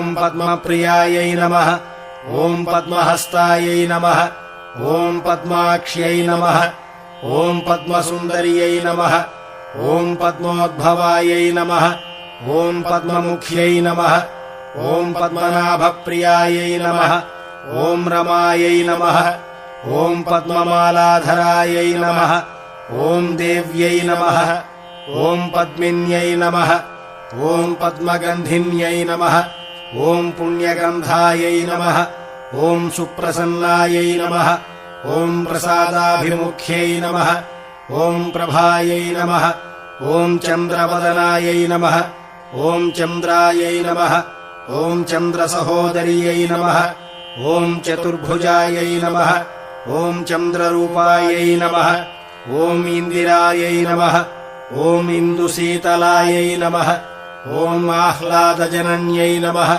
ॐ पद्मप्रियायै नमः ॐ पद्महस्तायै नमः ॐ पद्माक्ष्यै नमः ॐ पद्मसुन्दर्यै नमः ॐ पद्मोद्भवायै नमः ॐ पद्ममुख्यै नमः ॐ पद्मनाभप्रियायै नमः ॐ रमायै नमः ॐ पद्ममालाधरायै नमः ॐ देव्यै नमः ॐ पद्मिन्यै नमः ॐ पद्मगन्धिन्यै नमः ॐ पुण्यगन्धायै नमः ॐ सुप्रसन्नायै नमः ॐ प्रसादाभिमुख्यै नमः ॐ प्रभायै नमः ॐ चन्द्रवदनायै नमः ॐ चन्द्रायै नमः ॐ चन्द्रसहोदर्यै नमः ॐ चतुर्भुजायै नमः ॐ चन्द्ररूपायै नमः ॐ इन्दिरायै नमः ॐ इन्दुशीतलायै नमः ॐ आह्लादजनन्यै नमः।